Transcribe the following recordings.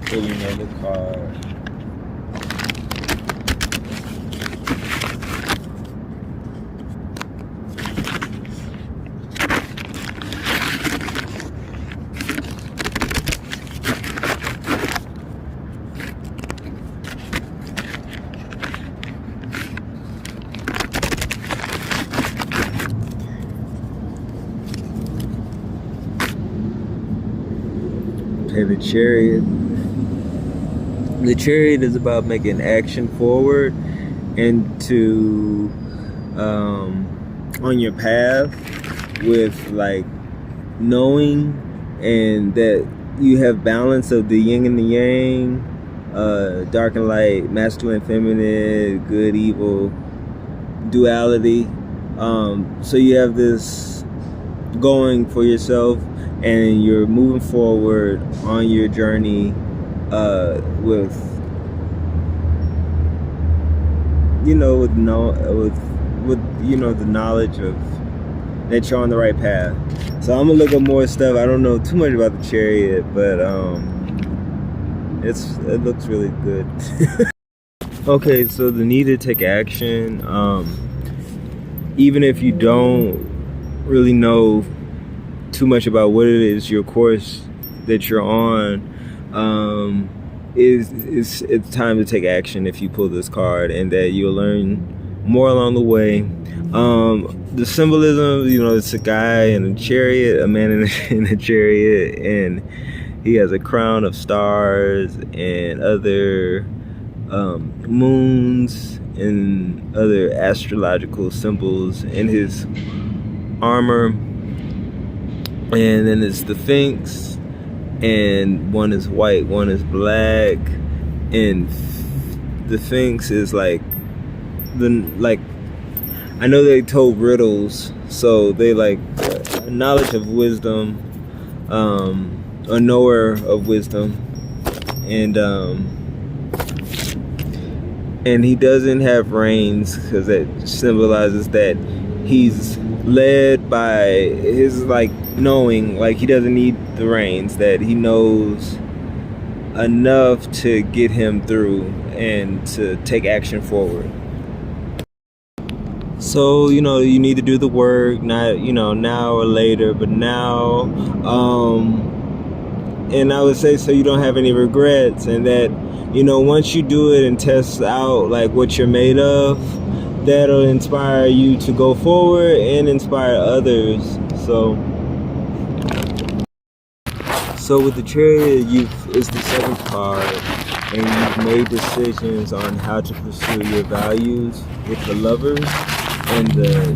pulling in the car. Okay, the Chariot. The Chariot is about making action forward into on your path with like knowing and that you have balance of the yin and the yang, dark and light, masculine, feminine, good, evil, duality. So you have this going for yourself, and you're moving forward on your journey with the knowledge of that you're on the right path. So I'm gonna look up more stuff. I don't know too much about the Chariot, but it looks really good. Okay, so the need to take action, even if you don't really know too much about what it is, your course that you're on, it's time to take action if you pull this card, and that you'll learn more along the way. The symbolism, it's a guy in a chariot, a man in a chariot, and he has a crown of stars and other moons and other astrological symbols in his armor. And then it's the Sphinx, and one is white, one is black, and the Sphinx is like I know they told riddles, so they like knowledge of wisdom, a knower of wisdom, and he doesn't have reins because that symbolizes that he's led by his knowing, he doesn't need the reins, that he knows enough to get him through and to take action forward. So you need to do the work, not now or later, but now. And I would say so you don't have any regrets, and that once you do it and test out what you're made of, that'll inspire you to go forward and inspire others. So with the Chariot, it's the seventh card, and you've made decisions on how to pursue your values with the Lovers and the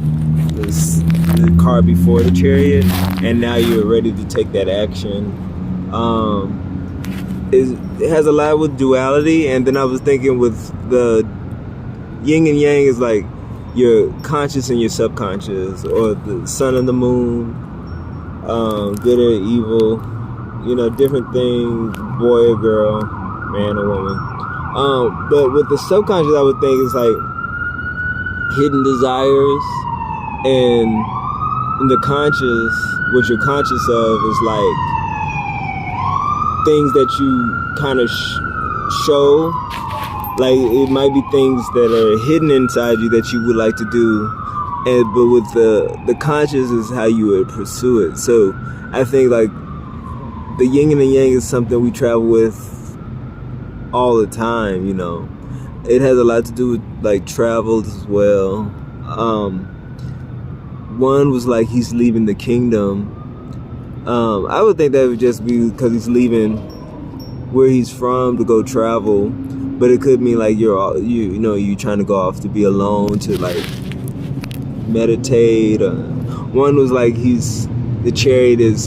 card before the Chariot, and now you're ready to take that action. It has a lot with duality, and then I was thinking with the yin and yang is like your conscious and your subconscious, or the sun and the moon, good or evil, different things, boy or girl, man or woman. But with the subconscious, I would think it's like hidden desires, and the conscious, what you're conscious of is like things that you kind of show. Like it might be things that are hidden inside you that you would like to do, but with the conscious is how you would pursue it. So I think the yin and the yang is something we travel with all the time. It has a lot to do with travels as well. One was he's leaving the kingdom. I would think that would just be because he's leaving where he's from to go travel, but it could mean you're trying to go off to be alone, to meditate. One was the chariot is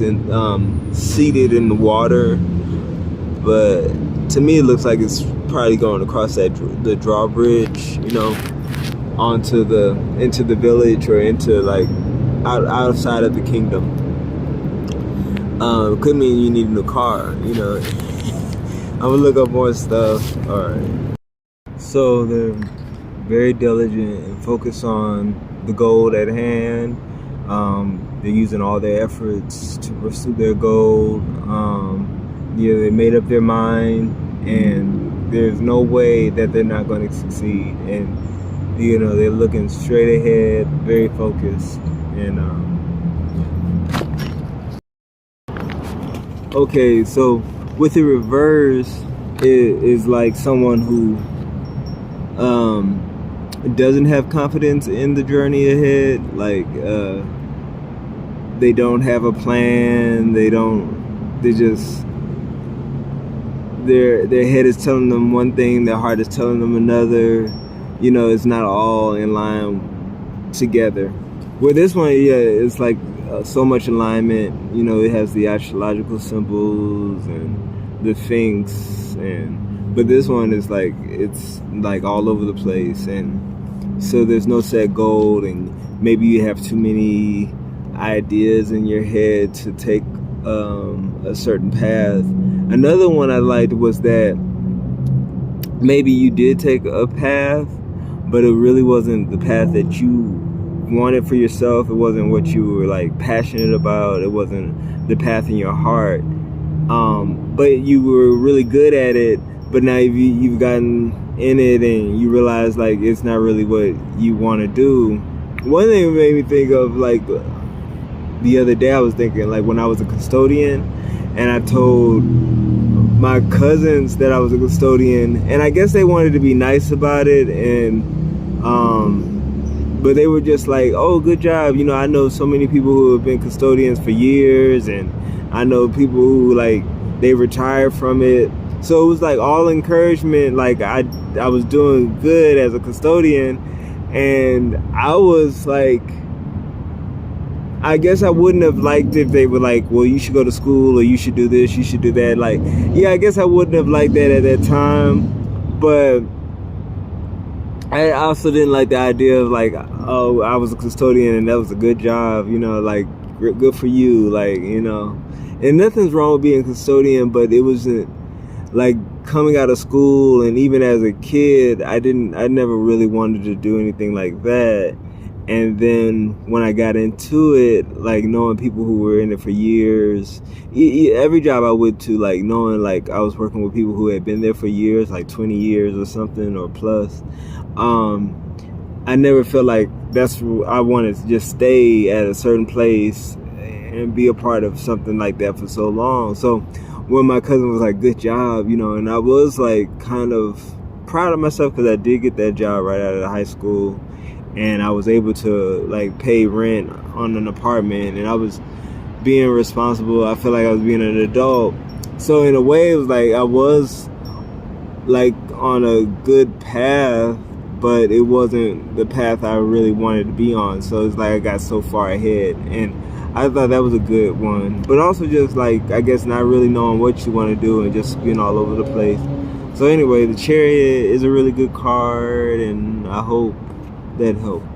seated in the water, but to me it looks like it's probably going across the drawbridge, into the village, or into outside of the kingdom. Could mean you need a new car, I'm gonna look up more stuff. Alright. So they're very diligent and focused on the goal at hand. They're using all their efforts to pursue their goal. they made up their mind, and there's no way that they're not going to succeed. And they're looking straight ahead, very focused. And okay, so with the reverse is like someone who doesn't have confidence in the journey ahead. Like they don't have a plan. They just their head is telling them one thing, their heart is telling them another. It's not all in line together. Where this one, it's like so much alignment. It has the astrological symbols and the Sphinx, but this one is like, it's like all over the place, and so there's no set goal, and maybe you have too many ideas in your head to take a certain path. Another one I liked was that maybe you did take a path, but it really wasn't the path that you wanted for yourself. It wasn't what you were like passionate about. It wasn't the path in your heart. But you were really good at it. But now you've gotten in it and you realize like it's not really what you want to do. One thing that made me think of, like, the other day I was thinking, like, when I was a custodian and I told my cousins that I was a custodian, and I guess they wanted to be nice about it, and but they were just like, oh, good job. I know so many people who have been custodians for years, and I know people who, like, they retired from it. So it was like all encouragement. Like I was doing good as a custodian, and I was like, I guess I wouldn't have liked if they were like, well, you should go to school, or you should do this, you should do that. Like, yeah, I guess I wouldn't have liked that at that time, but I also didn't like the idea of like, oh, I was a custodian and that was a good job, like, good for you, like, and nothing's wrong with being a custodian, but it wasn't like coming out of school, and even as a kid, I never really wanted to do anything like that. And then when I got into it, like, knowing people who were in it for years, every job I went to, like, knowing like I was working with people who had been there for years, like 20 years or something or plus, I never felt like that's what I wanted to just stay at a certain place and be a part of something like that for so long. So when my cousin was like, good job, and I was like kind of proud of myself because I did get that job right out of high school, and I was able to like pay rent on an apartment, and I was being responsible. I feel like I was being an adult. So in a way, it was like I was like on a good path, but it wasn't the path I really wanted to be on. So it's like I got so far ahead, and I thought that was a good one. But also just like, I guess, not really knowing what you want to do and just being all over the place. So anyway, the Chariot is a really good card, and I hope that helped.